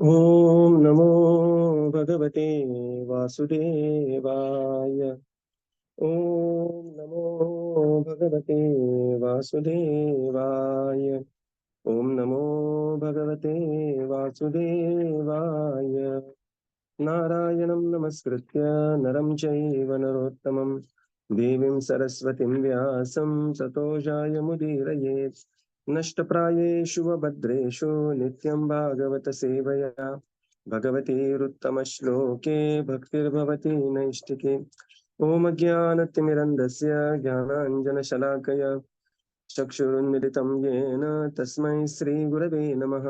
ॐ नमो भगवते वासुदेवाय। ॐ नमो भगवते वासुदेवाय। ॐ नमो भगवते वासुदेवाय। नारायणं नमस्कृत्य नरं चैव नरोत्तमं देवीं सरस्वतीं व्यासं ततो जायमुदीरयेत्। नष्टप्रायेषु वभद्रेषु नित्यं भागवत सेवया भगवतीरुत्तमश्लोके भक्तिर्भवति नैष्टिके। ॐ ज्ञानतिमिरन्धस्य ज्ञानाञ्जनशलाकया चक्षुरुन्मिलितं येन तस्मै श्रीगुरवे नमः।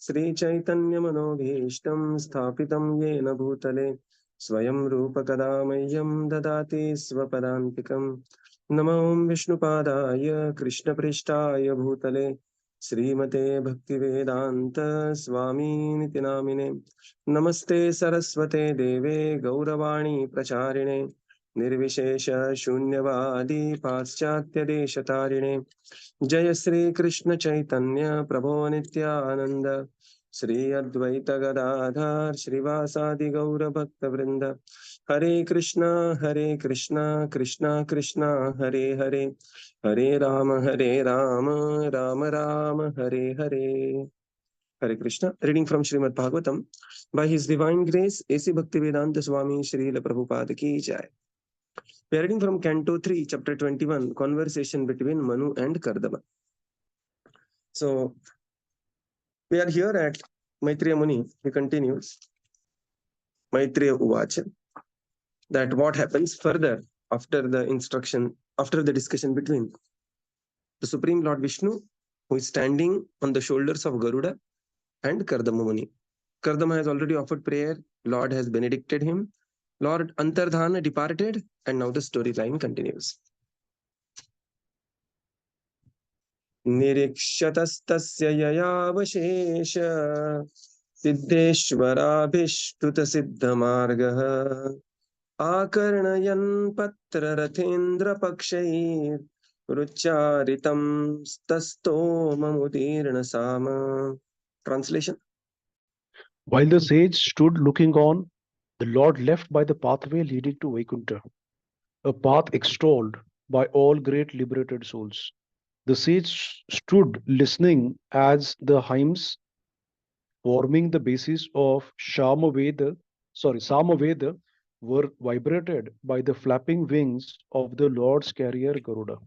श्रीचैतन्यमनोभीष्टं स्थापितं येन भूतले स्वयं रूपकदा मह्यं ददाति स्वपदान्तिकम्। नमो विष्णुपादाय कृष्णपृष्ठाय भूतले श्रीमते भक्तिवेदान्त स्वामीनिति नामिने। नमस्ते सरस्वते देवे गौरवाणी प्रचारिणे निर्विशेष शून्यवादी पाश्चात्यदेशतारिणे। जय श्री कृष्ण चैतन्य प्रभो नित्यानंद श्री अद्वैत गदाधर श्रीवासादि गौर भक्त वृंद। हरे कृष्णा कृष्णा कृष्णा हरे हरे, हरे Ram Ram Ram Hare Hare. Hare Krishna. Reading from Srimad Bhagavatam. By His Divine Grace, A.C. Bhaktivedanta Swami Srila Prabhupada Ki Jai. We are reading from Canto 3, Chapter 21, Conversation between Manu and Kardama. So, we are here at Maitreya Muni. He continues, Maitreya Uvacha, that what happens further after the instruction, after the discussion between the Supreme Lord Vishnu, who is standing on the shoulders of Garuda, and Kardama Muni. Kardama has already offered prayer, Lord has benedicted him, Lord Antardhana departed, and now the storyline continues. निरीक्षतस्तस्य ययावशेष सिद्धेश्वराभिष्टुतसिद्धमार्गः आकर्णयन् पत्ररथेन्द्रपक्षैरुच्चारितं स्तस्तोममुदीर्णसाम. Translation. While the sage stood looking on, the Lord left by the pathway leading to Vaikuntha, a path extolled by all great liberated souls. The sage stood listening as the hymns forming the basis of Samaveda were vibrated by the flapping wings of the Lord's carrier Garuda.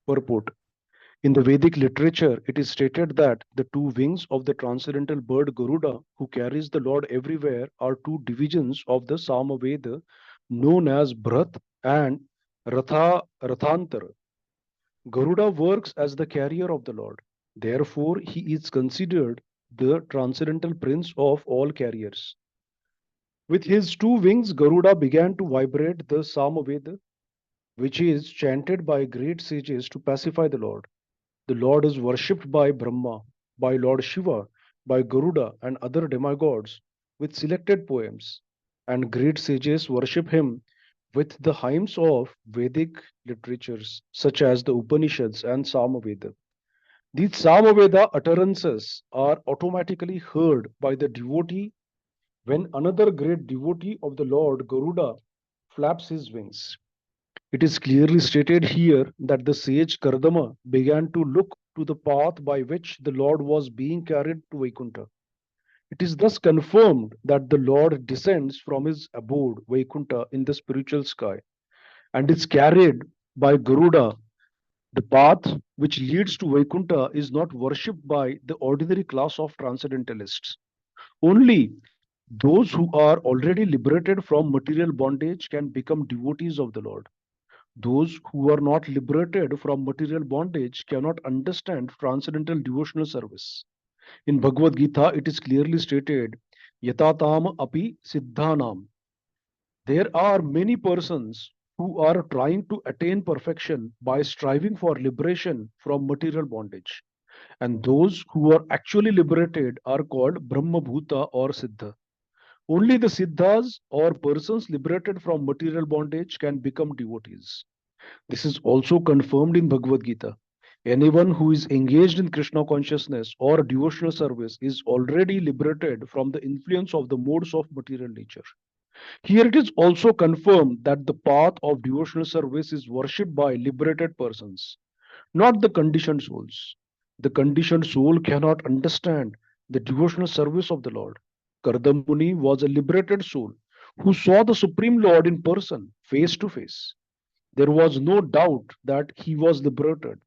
Purport. In the Vedic literature, it is stated that the two wings of the transcendental bird Garuda, who carries the Lord everywhere, are two divisions of the Samaveda known as Bhrat and Rathantar. Garuda works as the carrier of the Lord. Therefore, he is considered the transcendental prince of all carriers. With his two wings, Garuda began to vibrate the Samaveda, which is chanted by great sages to pacify the Lord. The Lord is worshipped by Brahma, by Lord Shiva, by Garuda, and other demigods with selected poems, and great sages worship him with the hymns of Vedic literatures such as the Upanishads and Samaveda. These Samaveda utterances are automatically heard by the devotee when another great devotee of the Lord Garuda flaps his wings. It is clearly stated here that the sage Kardama began to look to the path by which the Lord was being carried to Vaikuntha. It is thus confirmed that the Lord descends from his abode, Vaikuntha, in the spiritual sky and is carried by Garuda. The path which leads to Vaikuntha is not worshipped by the ordinary class of transcendentalists. Only those who are already liberated from material bondage can become devotees of the Lord. Those who are not liberated from material bondage cannot understand transcendental devotional service. In Bhagavad Gita, it is clearly stated, Yatatam api siddhanam. There are many persons who are trying to attain perfection by striving for liberation from material bondage. And those who are actually liberated are called Brahma Bhuta or Siddha. Only the Siddhas or persons liberated from material bondage can become devotees. This is also confirmed in Bhagavad Gita. Anyone who is engaged in Krishna consciousness or devotional service is already liberated from the influence of the modes of material nature. Here it is also confirmed that the path of devotional service is worshipped by liberated persons, not the conditioned souls. The conditioned soul cannot understand the devotional service of the Lord. Kardamuni was a liberated soul who saw the Supreme Lord in person, face to face. There was no doubt that he was liberated,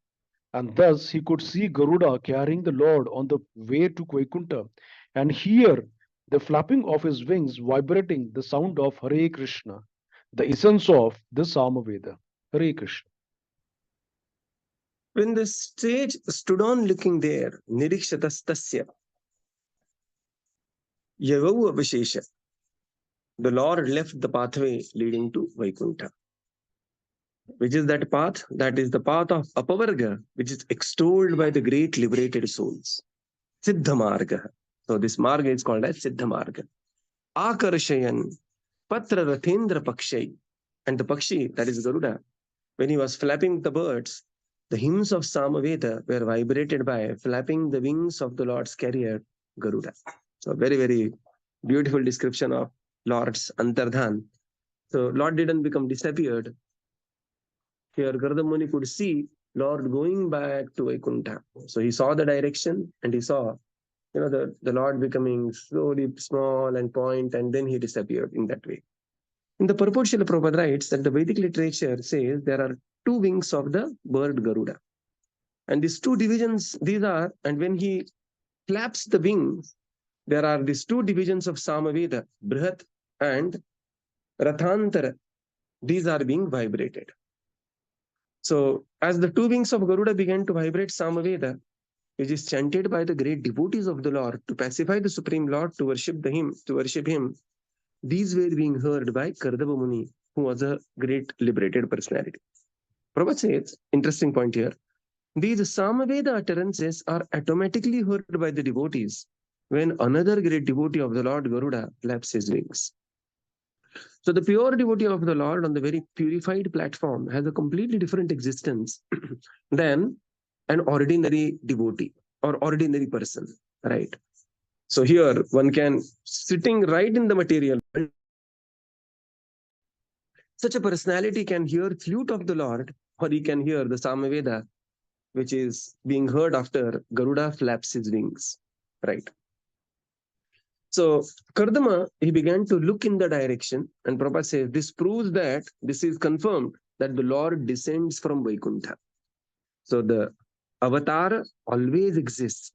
and thus he could see Garuda carrying the Lord on the way to Vaikunta and hear the flapping of his wings vibrating the sound of Hare Krishna, the essence of the Samaveda. Hare Krishna. When the sage stood on looking there, Nirikshatastasya, Yavau Abhishesha, the Lord left the pathway leading to Vaikuntha. Which is that path? That is the path of Apavarga, which is extolled by the great liberated souls. Siddha Marga. So this Marga is called as Siddha Marga. Akarshayan, Patra Rathendra Pakshay. And the Pakshi, that is Garuda, when he was flapping the birds, the hymns of Samaveda were vibrated by flapping the wings of the Lord's carrier, Garuda. So very, very beautiful description of Lord's Antardhan. So Lord didn't become disappeared. Here Garuda Muni could see Lord going back to Vaikuntha. So he saw the direction and he saw, the Lord becoming slowly small and point, and then he disappeared in that way. In the purport, Srila Prabhupada writes that the Vedic literature says there are two wings of the bird Garuda. And these two divisions, and when he flaps the wings, there are these two divisions of Samaveda, Brihat and Rathantara. These are being vibrated. So as the two wings of Garuda began to vibrate Samaveda, which is chanted by the great devotees of the Lord to pacify the Supreme Lord, to worship him, these were being heard by Kardama Muni, who was a great liberated personality. Prabhupada says, interesting point here, these Samaveda utterances are automatically heard by the devotees when another great devotee of the Lord Garuda flaps his wings. So the pure devotee of the Lord on the very purified platform has a completely different existence than an ordinary devotee or ordinary person, right? So here one can, sitting right in the material world, such a personality can hear flute of the Lord, or he can hear the Samaveda, which is being heard after Garuda flaps his wings, right? So Kardama, he began to look in the direction, and Prabhupada says this proves that this is confirmed that the Lord descends from Vaikuntha. So the avatar always exists,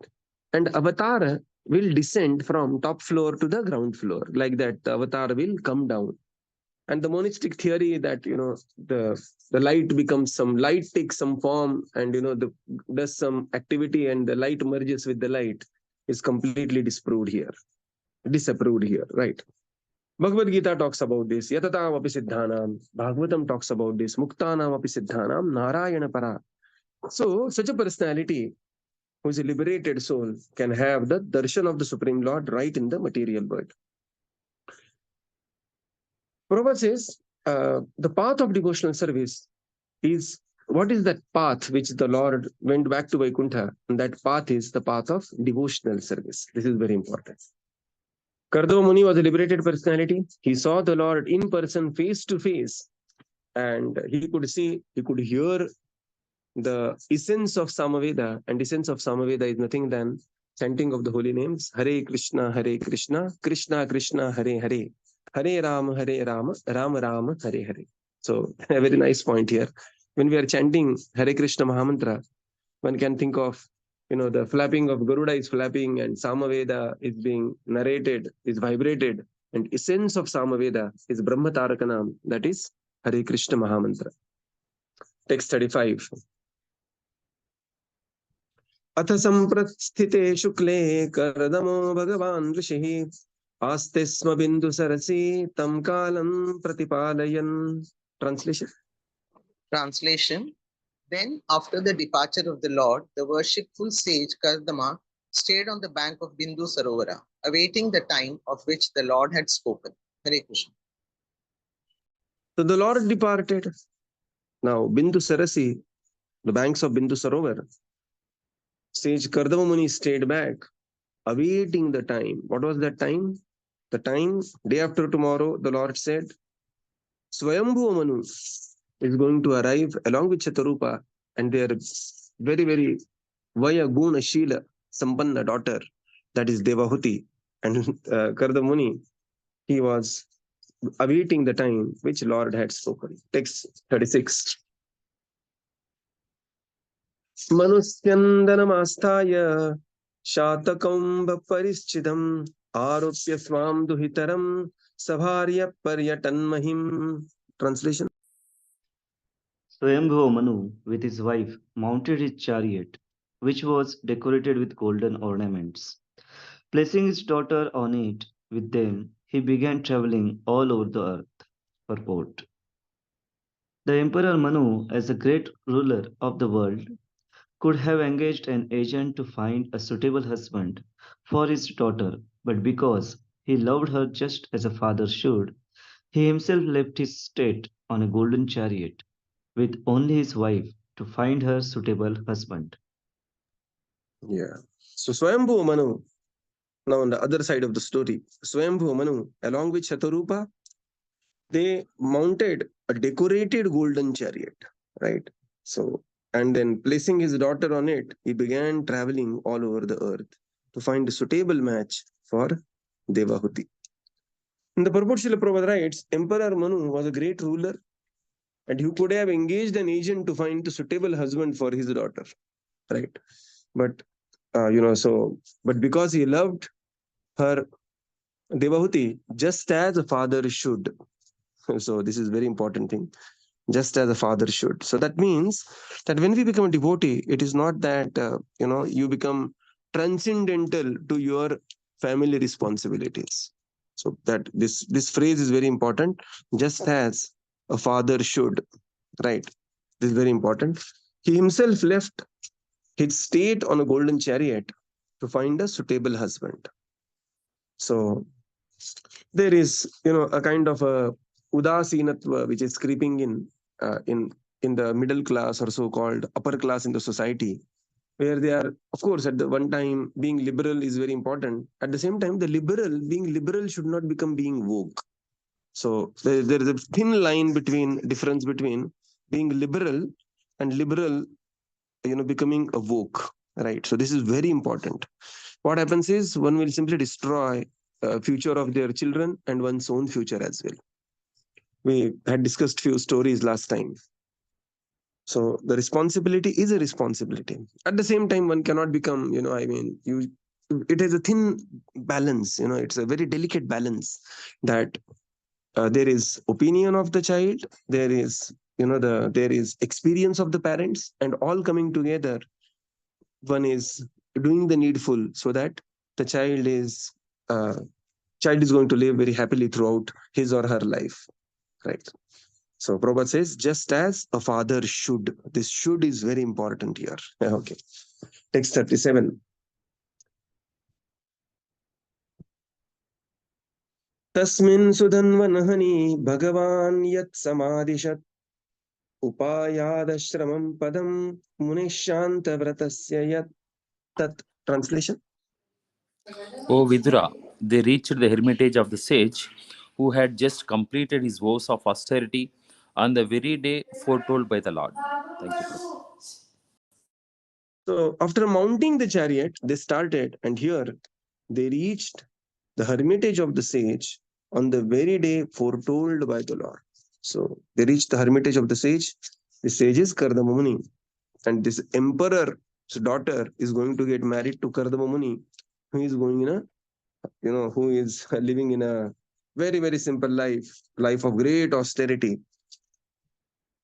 and avatar will descend from top floor to the ground floor. Like that, the avatar will come down. And the monistic theory that the light becomes light takes some form, and does some activity, and the light merges with the light is completely disapproved here, right? Bhagavad Gita talks about this. Yatatam api siddhanam. Bhagavatam talks about this. Muktanam api siddhanam. Narayana para. So such a personality who is a liberated soul can have the darshan of the Supreme Lord right in the material world. Prabhupada says the path of devotional service is, what is that path which the Lord went back to Vaikuntha? And that path is the path of devotional service. This is very important. Kardama Muni was a liberated personality. He saw the Lord in person, face to face, and he could hear the essence of Samaveda, and essence of Samaveda is nothing than chanting of the holy names, Hare Krishna, Krishna Krishna, Hare Hare, Hare Rama, Rama Rama, Hare Hare. So a very nice point here. When we are chanting Hare Krishna Mahamantra, one can think of, the flapping of Garuda is flapping, and Samaveda is being narrated, is vibrated, and essence of Samaveda is Brahma Tarakanam, that is Hare Krishna Mahamantra. Text 35. अथ संप्रस्थिते शुक्ले करदमो भगवान् ऋषिः आस्ते स्म बिंदु Cersei तम कालं प्रतिपालयन्. Translation. Then, after the departure of the Lord, the worshipful sage Kardama stayed on the bank of Bindu Sarovara, awaiting the time of which the Lord had spoken. Hare Krishna. So the Lord departed. Now, Bindu Sarasi, the banks of Bindu Sarovar, sage Kardama Muni stayed back, awaiting the time. What was that time? The time, day after tomorrow, the Lord said, Swayambhu Manu is going to arrive along with Chatarupa and their very, very Vaya Guna Shila Sampanna daughter, that is Devahuti. And Kardamuni, he was awaiting the time which Lord had spoken. Text 36. Manuskyandanamastaya Shatakamba Parischidam Aropya Swam Duhitaram Savarya Paryatanmahim. Translation. Swayambhuva Manu, with his wife, mounted his chariot, which was decorated with golden ornaments. Placing his daughter on it with them, he began traveling all over the earth. Purport. The Emperor Manu, as the great ruler of the world, could have engaged an agent to find a suitable husband for his daughter, but because he loved her just as a father should, he himself left his state on a golden chariot with only his wife to find her suitable husband. Yeah. So Swayambhu Manu, now on the other side of the story, Swayambhu Manu, along with Shatarupa, they mounted a decorated golden chariot, right? So, and then placing his daughter on it, he began traveling all over the earth to find a suitable match for Devahuti. In the purport, Srila Prabhupada writes, Emperor Manu was a great ruler and he could have engaged an agent to find a suitable husband for his daughter, right? But, but because he loved her Devahuti just as a father should. So this is very important thing, just as a father should. So that means that when we become a devotee, it is not that, you become transcendental to your family responsibilities. So that this phrase is very important, just as a father should, right? This is very important. He himself left his state on a golden chariot to find a suitable husband. So there is, a kind of a udasinatva which is creeping in the middle class or so-called upper class in the society, where they are, of course, at the one time being liberal is very important. At the same time, being liberal should not become being woke. So there is a thin line difference between being liberal and liberal, becoming a woke, right? So this is very important. What happens is one will simply destroy future of their children and one's own future as well. We had discussed few stories last time. So the responsibility is a responsibility. At the same time, one cannot become, it is a thin balance, it's a very delicate balance that there is opinion of the child, there is, there is experience of the parents, and all coming together, one is doing the needful so that the child is going to live very happily throughout his or her life, right? So Prabhupada says, just as a father should. This should is very important here. Okay. Text 37. Tasmin sudhanvanahani bhagavan yat samadishat upayadashramam padam munishanta vratasya yat tat. Translation. O Vidura, they reached the hermitage of the sage who had just completed his vows of austerity on the very day foretold by the Lord. Thank you, Prabhu. So after mounting the chariot, they started, and here they reached the hermitage of the sage on the very day foretold by the Lord. So they reached the hermitage of the sage. The sage is Kardama Muni, and this emperor's daughter is going to get married to Kardama Muni, who is going who is living in a very, very simple life of great austerity.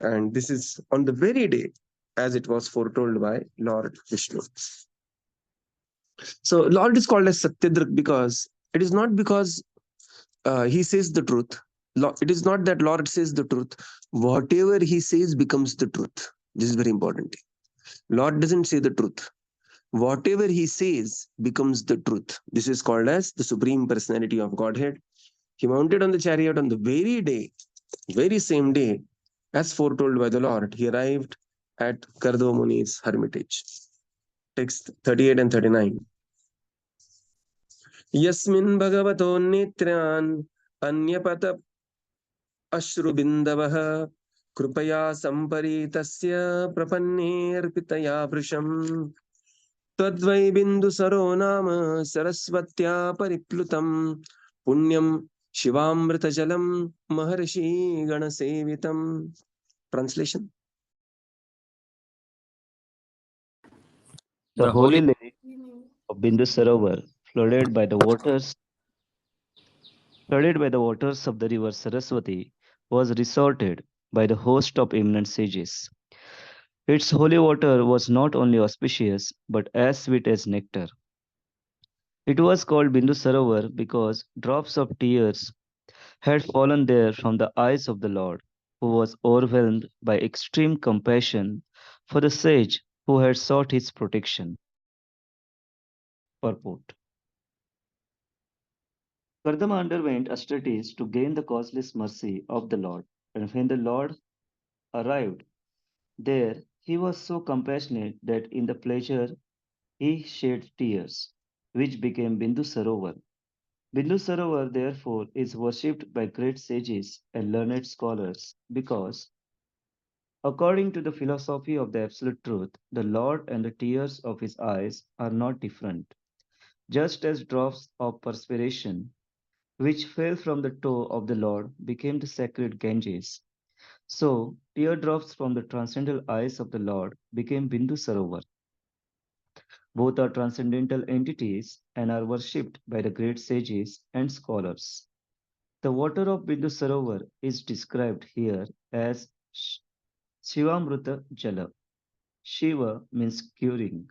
And this is on the very day as it was foretold by Lord Vishnu. So Lord is called as Satyadrik because it is not because he says the truth. It is not that Lord says the truth. Whatever he says becomes the truth. This is very important. Lord doesn't say the truth. Whatever he says becomes the truth. This is called as the Supreme Personality of Godhead. He mounted on the chariot on the very day, very same day, as foretold by the Lord. He arrived at Kardo Muni's hermitage. Text 38 and 39. Yasmin bhagavato nitran anyapata अश्रुबिन्दवः कृपया सम्परीतस्य प्रपन्नेऽर्पितया भृशम् त्वद्वै बिन्दुसरो नाम सरस्वत्या परिप्लुतं पुण्यं शिवामृतजलं महर्षिगणसेवितम्. Translation. The holy lake of Bindu Sarovar, flooded by the waters of the river Saraswati, was resorted by the host of eminent sages. Its holy water was not only auspicious but as sweet as nectar. It was called Bindu Sarovar because drops of tears had fallen there from the eyes of the Lord, who was overwhelmed by extreme compassion for the sage who had sought his protection. Purport. Kardama underwent austerities to gain the causeless mercy of the Lord, and when the Lord arrived there, he was so compassionate that in the pleasure he shed tears, which became Bindu Sarovar. Bindu Sarovar, therefore, is worshipped by great sages and learned scholars because, according to the philosophy of the Absolute Truth, the Lord and the tears of his eyes are not different. Just as drops of perspiration, which fell from the toe of the Lord, became the sacred Ganges, so teardrops from the transcendental eyes of the Lord became Bindu Sarovar. Both are transcendental entities and are worshipped by the great sages and scholars. The water of Bindu Sarovar is described here as Shivamruta Jala. Shiva means curing.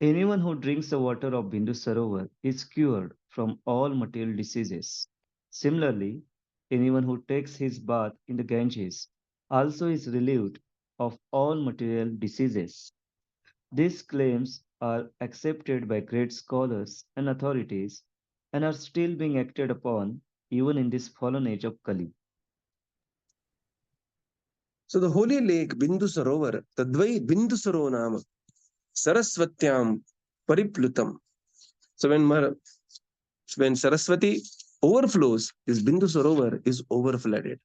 Anyone who drinks the water of Bindu Sarovar is cured from all material diseases. Similarly, anyone who takes his bath in the Ganges also is relieved of all material diseases. These claims are accepted by great scholars and authorities and are still being acted upon even in this fallen age of Kali. So the holy lake Bindu Sarovar, Tadvai Bindu Saro Nama, Saraswatyam Pariplutam. So when Saraswati overflows, this Bindu Sarovar is overflooded.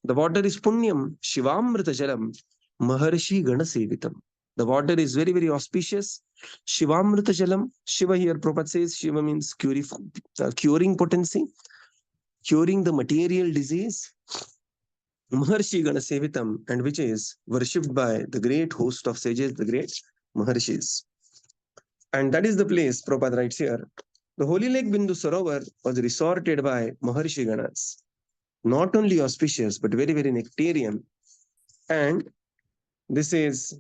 The water is Punyam, Shivamrita Jalam, Maharshi Ganasevitam. The water is very, very auspicious. Shivamrita Jalam, Shiva here, Prabhupada says, Shiva means curing potency, curing the material disease. Maharshi Ganasevitam, and which is worshipped by the great host of sages, the great Maharshis. And that is the place, Prabhupada writes here. The holy lake Bindu Sarovar was resorted by Maharshi Ganas. Not only auspicious, but very, very nectarian. And this is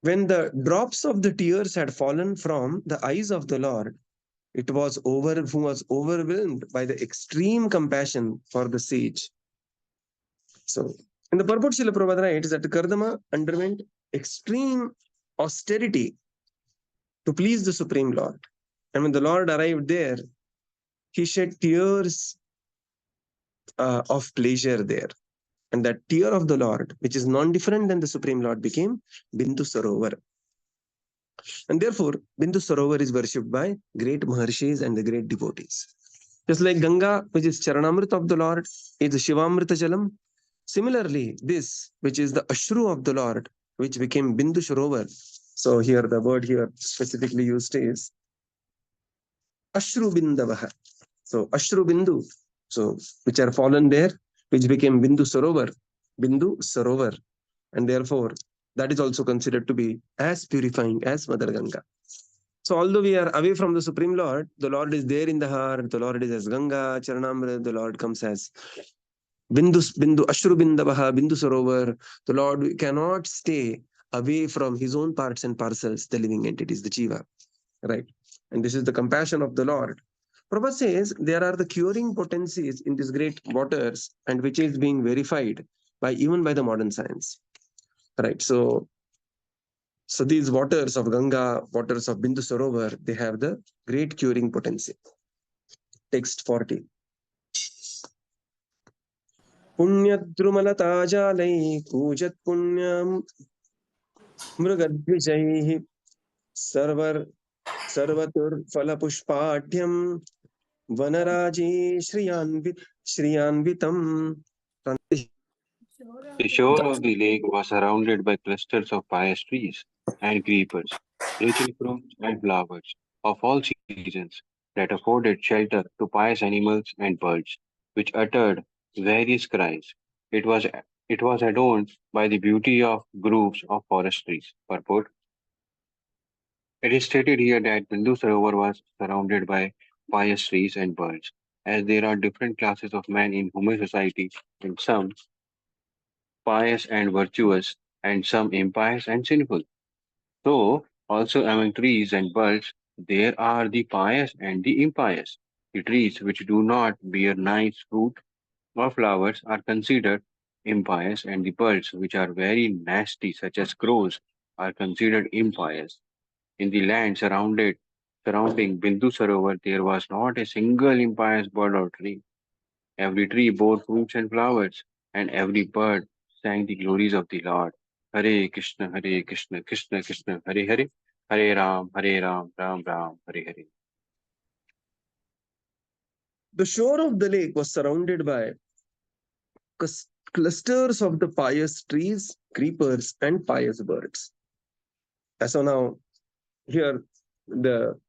when the drops of the tears had fallen from the eyes of the Lord, it was who was overwhelmed by the extreme compassion for the sage. So, in the purport, Srila Prabhupada writes that Kardama underwent extreme austerity to please the Supreme Lord. And when the Lord arrived there, he shed tears of pleasure there. And that tear of the Lord, which is non-different than the Supreme Lord, became Bindu Sarovar. And therefore, Bindu Sarovar is worshipped by great Maharshis and the great devotees. Just like Ganga, which is Charanamrita of the Lord, is Shivamrita Jalam. Similarly, this, which is the Ashru of the Lord, which became Bindu Sarovar. So here, the word here specifically used is Ashru Bindavaha. So Ashru Bindu, so which are fallen there, which became Bindu Sarovar. And therefore, that is also considered to be as purifying as Mother Ganga. So although we are away from the Supreme Lord, the Lord is there in the heart, the Lord is as Ganga, Charanamrita, the Lord comes as Bindu, Ashru Bindavaha, Bindu Sarovar. The Lord cannot stay away from his own parts and parcels, the living entities, the Jiva. Right? And this is the compassion of the Lord. Prabhupada says there are the curing potencies in these great waters, and which is being verified by even by the modern science. Right. So these waters of Ganga, waters of Bindu Sarovar, they have the great curing potency. Text 40. पुण्यद्रुमलताजालैः कूजत् पुण्यं मृगद्विजैः सर्वतुर्फलपुष्पाढ्यं वनराजी श्रियान्वितम्. The shore of the lake was surrounded by clusters of pious trees and creepers, rich in fruits and flowers of all seasons, that afforded shelter to pious animals and birds, which uttered various cries. It was it was adorned by the beauty of groves of forest trees. Purport: it is stated here that Bindu Sarovar was surrounded by pious trees and birds, as there are different classes of men in human society, and some pious and virtuous, and some impious and sinful. So, also among trees and birds, there are the pious and the impious. The trees which do not bear nice fruit or flowers are considered impious, and the birds which are very nasty, such as crows, are considered impious. In the land surrounding Bindu Sarovar, there was not a single impious bird or tree. Every tree bore fruits and flowers, and every bird sang the glories of the Lord. Hare Krishna, Hare Krishna, Krishna Krishna, Hare Hare, Hare Ram, Ram Ram, Hare Hare. The shore of the lake was surrounded by clusters of the pious trees, creepers, and pious birds. So now, here the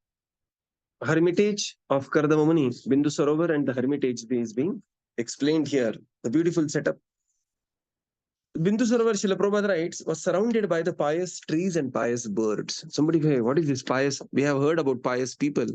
hermitage of Kardamamuni, Bindu Sarovar, and the hermitage is being explained here. The beautiful setup. Bindu Sarovar, Srila Prabhupada writes, was surrounded by the pious trees and pious birds. Somebody say, what is this pious? We have heard about pious people,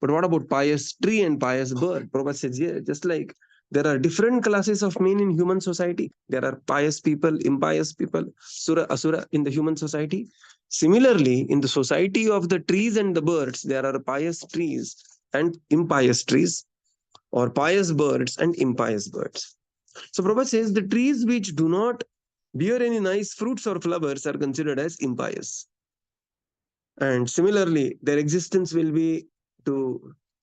but what about pious tree and pious bird? Prabhupada says, yeah, just like there are different classes of men in human society. There are pious people, impious people, Sura, Asura in the human society. Similarly, in the society of the trees and the birds, there are pious trees and impious trees, or pious birds and impious birds. So Prabhupada says the trees which do not bear any nice fruits or flowers are considered as impious. And similarly, their existence will be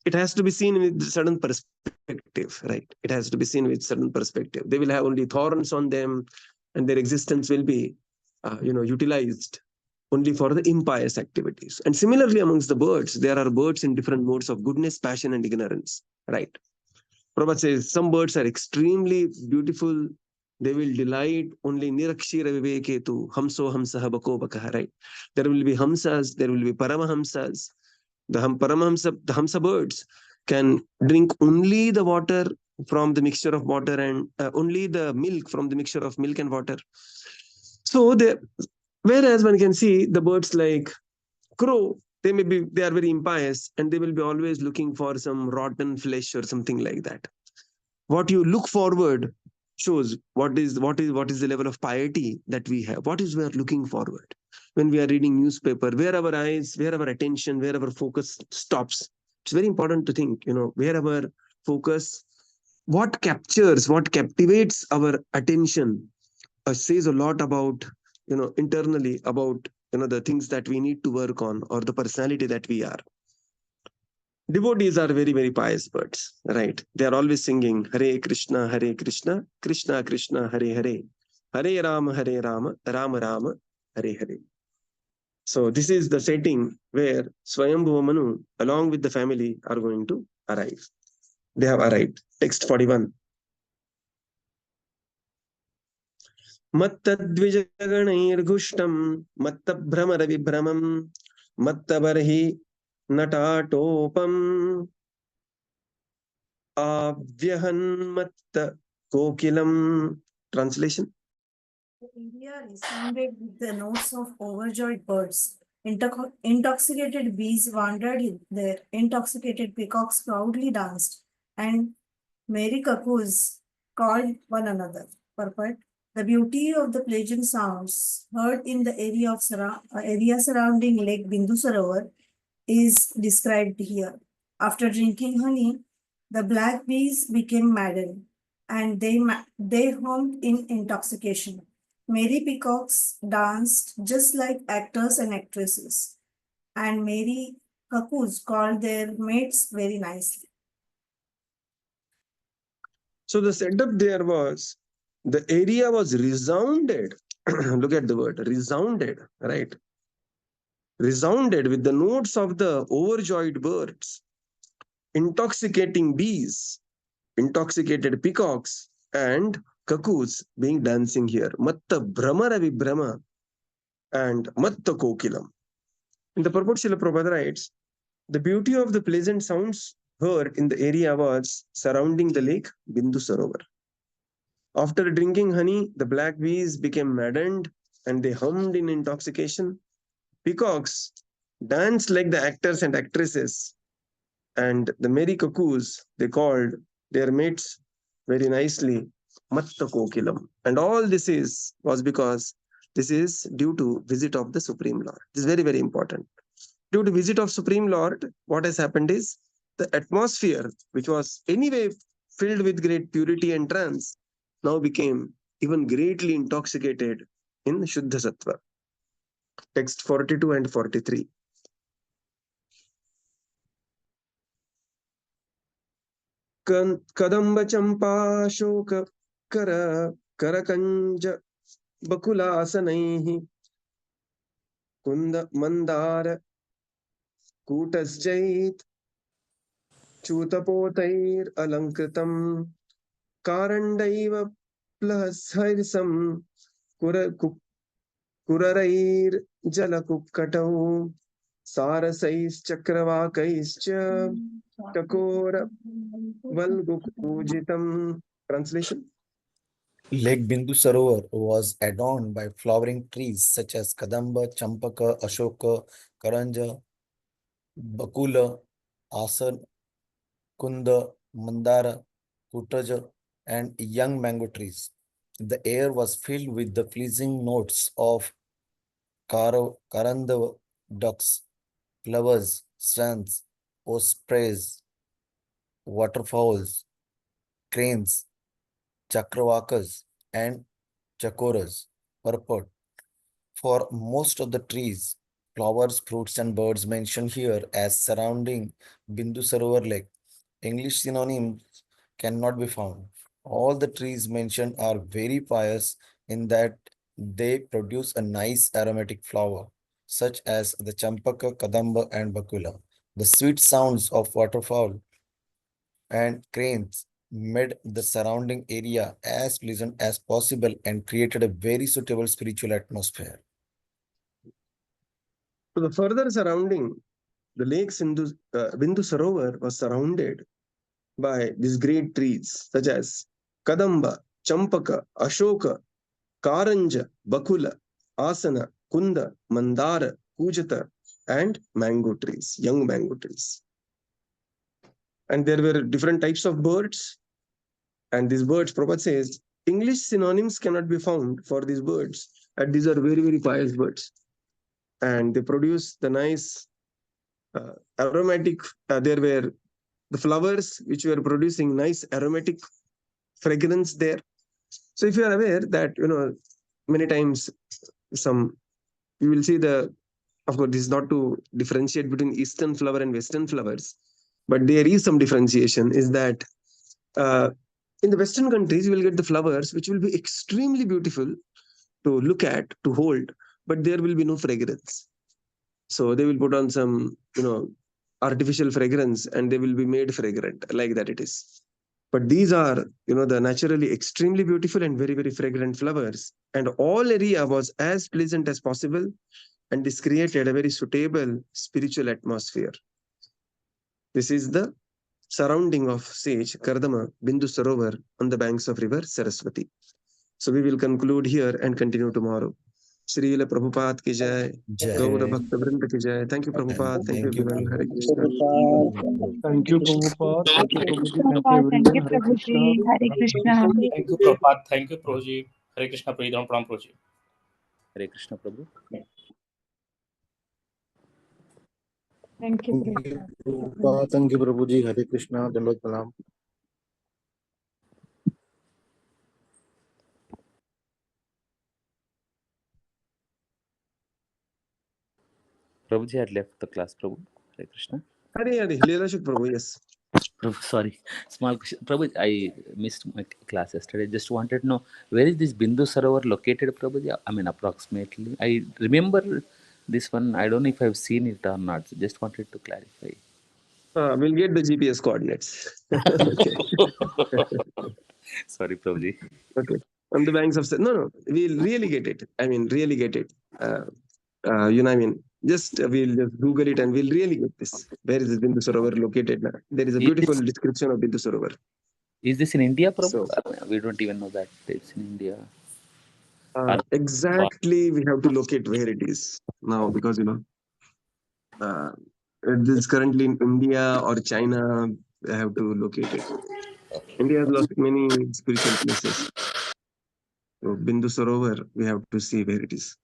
it has to be seen with certain perspective, right? It has to be seen with certain perspective. They will have only thorns on them, and their existence will be, utilized only for the impious activities. And similarly, amongst the birds, there are birds in different modes of goodness, passion, and ignorance, right? Prabhupada says some birds are extremely beautiful. They will delight only nirakshira viveketu, hamso hamsaha bako bakaha, right? There will be hamsas, there will be paramahamsas. The Hamsa birds can drink only the water from the mixture of water and only the milk from the mixture of milk and water. So whereas one can see the birds like crow, they are very impious, and they will be always looking for some rotten flesh or something like that. What you look forward shows what is the level of piety that we have. What is we are looking forward when we are reading newspaper? Where our eyes, where our attention, where our focus stops. It's very important to think, where our focus, what captivates our attention, says a lot about, internally about, the things that we need to work on, or the personality that we are. Devotees are very, very pious birds, right? They are always singing Hare Krishna, Krishna Krishna, Hare Hare, Hare Rama, Rama Rama, Hare Hare. So this is the setting where Swayambhuva Manu, along with the family, are going to arrive. They have arrived. Text 41. Mattadvijaganirgushtam, mattabhramara vibramam, mattabarhi natatopam, avyahanmatta kokilam. Translation. The area resounded with the notes of overjoyed birds. Intoxicated bees wandered there. Intoxicated peacocks proudly danced, and merry cuckoos called one another. Purport. The beauty of the pleasant sounds heard in the area surrounding Lake Bindu Sarovar is described here. After drinking honey, the black bees became maddened, and they hummed in intoxication. Merry peacocks danced just like actors and actresses, and merry cuckoos called their mates very nicely. So the setup there was The area was resounded. Look at the word resounded, right? Resounded with the notes of the overjoyed birds, intoxicating bees, intoxicated peacocks, and cuckoos being dancing here. Matta Brahmara Vibrahma and Matta Kokilam. In the purport, Srila Prabhupada writes, the beauty of the pleasant sounds heard in the area was surrounding the lake Bindu Sarovar. After drinking honey, the black bees became maddened and they hummed in intoxication. Peacocks danced like the actors and actresses, and the merry cuckoos, they called their mates very nicely Matta Kokilam. And all this was because this is due to visit of the Supreme Lord. This is very, very important. Due to visit of Supreme Lord, what has happened is the atmosphere, which was anyway filled with great purity and trance, now became even greatly intoxicated in Shuddha Sattva. Text 42 and 43. Kadamba Champa Shoka Karakanja Bakulasanaihi Kunda Mandara Kutasjait Chutapotair Alankritam Karandaiva Plasharsam Kurarair Jalakukatau Sarasais Chakravakaischa Takora Valgukujitam. Translation. Lake Bindu Sarovar was adorned by flowering trees such as Kadamba, Champaka, Ashoka, Karanja, Bakula, Asan, Kunda, Mandara, Kutaja, and young mango trees. The air was filled with the pleasing notes of Karanda ducks, plovers, swans, ospreys, waterfowls, cranes, chakravakas, and chakoras. Purport. For most of the trees, flowers, fruits, and birds mentioned here as surrounding Bindu Sarovar Lake, English synonyms cannot be found. All the trees mentioned are very pious in that they produce a nice aromatic flower, such as the Champaka, Kadamba, and Bakula. The sweet sounds of waterfowl and cranes made the surrounding area as pleasant as possible and created a very suitable spiritual atmosphere. To the further surrounding, the lake Bindu Sarovar was surrounded by these great trees such as Kadamba, Champaka, Ashoka, Karanja, Bakula, Asana, Kunda, Mandara, Kujata, and mango trees, young mango trees. And there were different types of birds. And these birds, Prabhupada says, English synonyms cannot be found for these birds. And these are very, very pious birds. And they produce the nice aromatic, there were the flowers which were producing nice aromatic fragrance there. So if you are aware that, many times you will see of course, this is not to differentiate between Eastern flower and Western flowers, but there is some differentiation, is that in the Western countries, you will get the flowers which will be extremely beautiful to look at, to hold, but there will be no fragrance. So they will put on some, artificial fragrance and they will be made fragrant, like that it is. But these are, the naturally extremely beautiful and very, very fragrant flowers. And all area was as pleasant as possible. And this created a very suitable spiritual atmosphere. This is the surrounding of sage Kardama Bindu Sarovar on the banks of river Saraswati. So we will conclude here and continue tomorrow. Srila Prabhupada ki jai, Gaura Bhakta Vrinda ki jai. Thank you, Prabhupada. Thank you, everyone. Hare Krishna. Thank you, Prabhupada. Thank you, Prabhuji. Thank you, Thank you, everyone. Hare Krishna. Prabhuji. Hare Krishna. Thank you, Prabhupada. Thank you, Prabhuji. Hare Krishna, Pradhan Pranam, Prabhuji. Hare Krishna Prabhu. Thank you, Prabhupada. Thank you, Prabhuji. Hare Krishna. Dandavat Pranam. Prabhuji had left the class, Prabhu. Hare Krishna. Hare Hare, Leela Shuk Prabhu, yes. Prabhu, sorry, small question. Prabhu, I missed my class yesterday. Just wanted to know where is this Bindu Sarovar located, Prabhu? I mean, approximately. I remember this one. I don't know if I've seen it or not. So just wanted to clarify. We'll get the GPS coordinates. Okay. Sorry, Prabhuji. Okay. On the banks of no, we'll really get it. I mean, really get it. I mean, we'll just Google it and we'll really get this. Where is this Bindu Sarovar located? There is a Is beautiful this, description of Bindu Sarovar. is this in India, Prabhu? So We don't even know that it's in India. Or- exactly, we have to locate where it is now because it is currently in India or China. I have to locate it. India has lost many spiritual places. So Bindu Sarovar, we have to see where it is.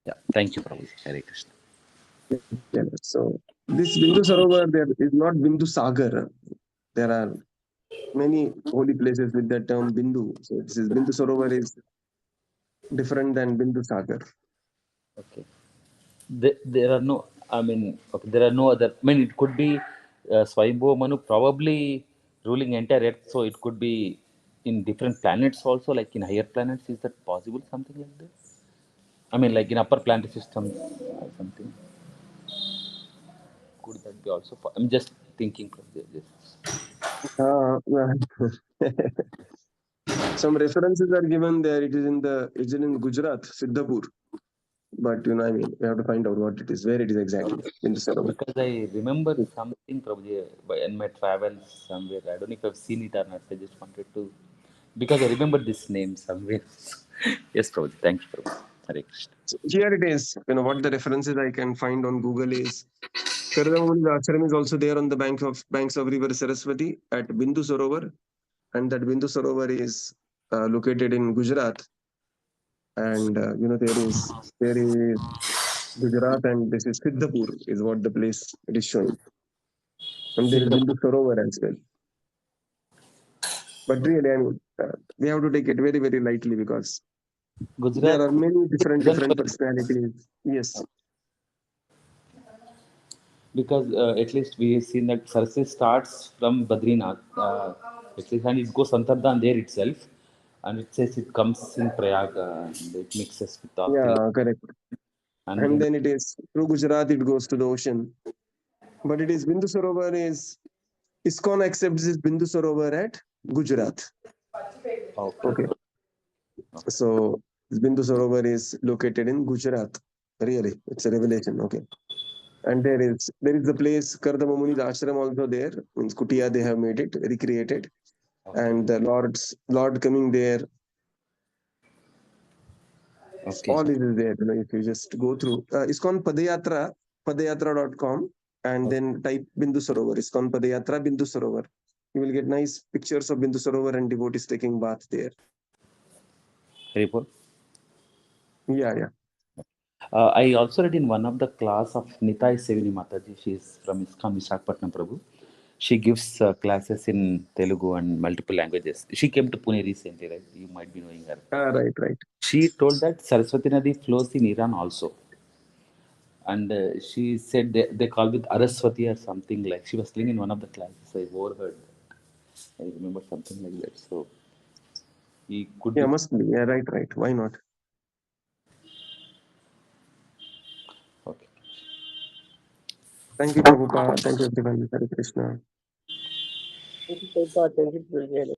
Yeah, thank you, Prabhuji. Hare Krishna. Yeah. So this Bindu Sarovar, there is not Bindu Sagar. There are many holy places with that term Bindu. So this is Bindu Sarovar is different than Bindu Sagar. Okay. There are no, I mean, okay, there are no other, I mean, it could be Swayambhu Manu probably ruling entire Earth, so it could be in different planets also, like in higher planets. Is that possible, something like that? I mean, like in upper planetary systems or something. Could that be also? I'm just thinking from there. Some references are given there. It is in Gujarat, Siddhapur. But I mean, we have to find out what it is, where it is exactly in the Sarovar. Because I remember something probably in my travels somewhere. I don't know if I've seen it or not. I just wanted to, because I remember this name somewhere. Yes, Prabhuji. Thank you, Prabhuji. Hare Krishna. So here it is. What the references I can find on Google is Kardamamuni ashram is also there on the banks of river Saraswati at Bindu Sarovar, and that Bindu Sarovar is located in Gujarat. And there is Gujarat, and this is Siddhapur is what the place it is showing, and there is Bindu Sarovar as well. But really, I mean, we have to take it very, very lightly because Gujarat, there are many different personalities. Yes. Because at least we have seen that Saraswati starts from Badrinath, at least, and it goes Santardan there itself, and it says it comes in Prayag, and it mixes with the Yeah, correct. and then it is through Gujarat, it goes to the ocean. But it is Bindu Sarovar is ISKCON accepts this Bindu Sarovar at Gujarat. Okay. So this Bindu Sarovar is located in Gujarat. Really, it's a revelation. Okay. And there is the place Kardamamuni's ashram also there. Means Kutia they have made it, recreated, and the Lord coming there. Okay. All is there. If you just go through ISKCON padayatra.com and then type Bindu Sarovar, ISKCON Padayatra Bindu Sarovar. You will get nice pictures of Bindu Sarovar and devotees taking bath there. Report. Yeah. I also read in one of the class of Nitai Sevini Mataji. She is from ISKCON Visakhapatnam, Prabhu. She gives classes in Telugu and multiple languages. She came to Pune recently, right? You might be knowing her. Right. She told that Saraswati Nadi flows in Iran also. And she said they call it Araswati or something like. She was telling in one of the classes. I overheard that. I remember something like that. So he could be. Must be. Yeah, right. Why not? Okay. Thank you, Prabhupada. Thank you, everyone. Hare Krishna. Thank you, Prabhupada. Thank you, Prabhupada.